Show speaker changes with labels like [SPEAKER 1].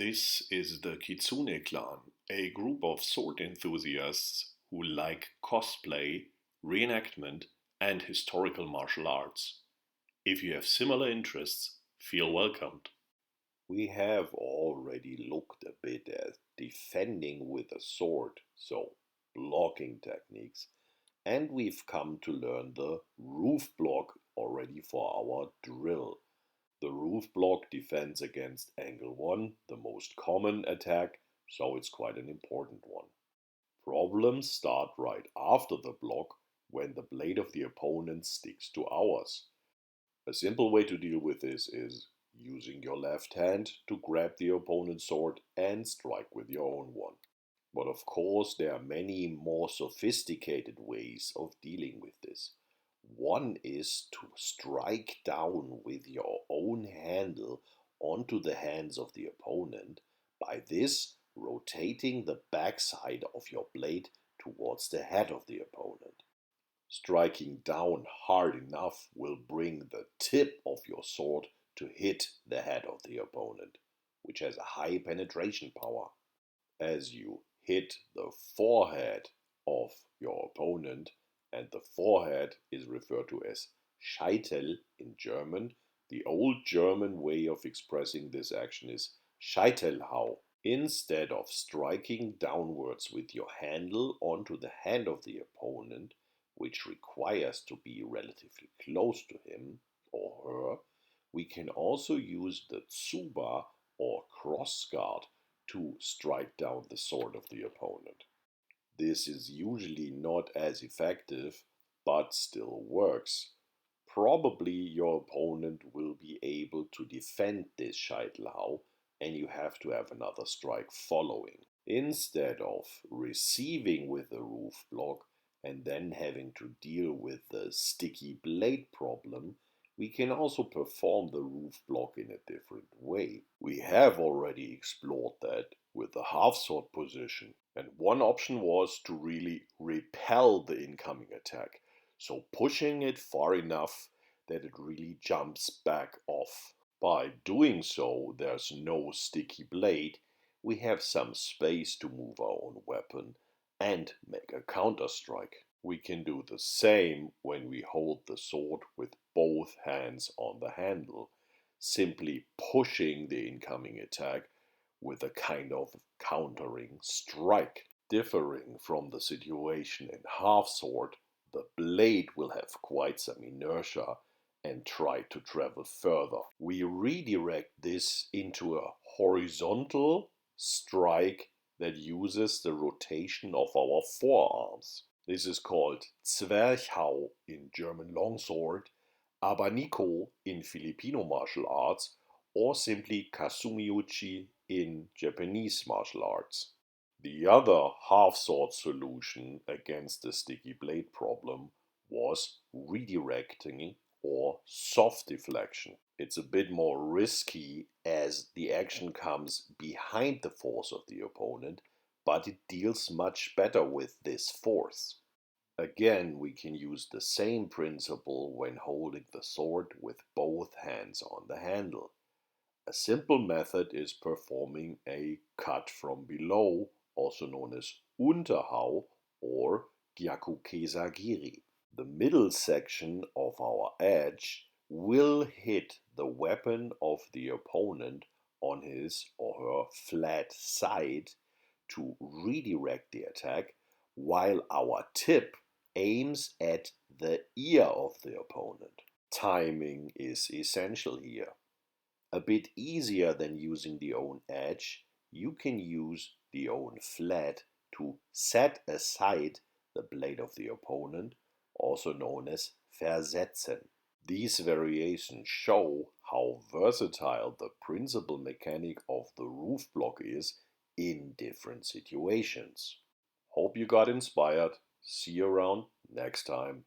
[SPEAKER 1] This is the Kitsune clan, a group of sword enthusiasts who like cosplay, reenactment, and historical martial arts. If you have similar interests, feel welcomed.
[SPEAKER 2] We have already looked a bit at defending with a sword, so blocking techniques, and we've come to learn the roof block already for our drill. The roof block defends against angle 1, the most common attack, so it's quite an important one. Problems start right after the block when the blade of the opponent sticks to ours. A simple way to deal with this is using your left hand to grab the opponent's sword and strike with your own one. But of course, there are many more sophisticated ways of dealing with this. One is to strike down with your own handle onto the hands of the opponent, by this rotating the backside of your blade towards the head of the opponent. Striking down hard enough will bring the tip of your sword to hit the head of the opponent, which has a high penetration power. As you hit the forehead of your opponent, and the forehead is referred to as Scheitel in German. The old German way of expressing this action is Scheitelhau. Instead of striking downwards with your handle onto the hand of the opponent, which requires to be relatively close to him or her, we can also use the tsuba or crossguard to strike down the sword of the opponent. This is usually not as effective, but still works. Probably your opponent will be able to defend this Scheitelhau, and you have to have another strike following. Instead of receiving with the roof block and then having to deal with the sticky blade problem, we can also perform the roof block in a different way. We have already explored that with the half sword position, and one option was to really repel the incoming attack, so pushing it far enough that it really jumps back off. By doing so, there's no sticky blade, we have some space to move our own weapon and make a counter strike. We can do the same when we hold the sword with both hands on the handle, simply pushing the incoming attack with a kind of countering strike. Differing from the situation in half sword, the blade will have quite some inertia and try to travel further. We redirect this into a horizontal strike that uses the rotation of our forearms. This is called Zwerchhau in German longsword, Abaniko in Filipino martial arts, or simply Kasumiuchi in Japanese martial arts. The other half-sword solution against the sticky blade problem was redirecting or soft deflection. It's a bit more risky as the action comes behind the force of the opponent, but it deals much better with this force. Again, we can use the same principle when holding the sword with both hands on the handle. A simple method is performing a cut from below, also known as Unterhau or Gyakukesagiri. The middle section of our edge will hit the weapon of the opponent on his or her flat side to redirect the attack, while our tip aims at the ear of the opponent. Timing is essential here. A bit easier than using the own edge, you can use the own flat to set aside the blade of the opponent, also known as versetzen. These variations show how versatile the principal mechanic of the roof block is in different situations. Hope you got inspired. See you around next time.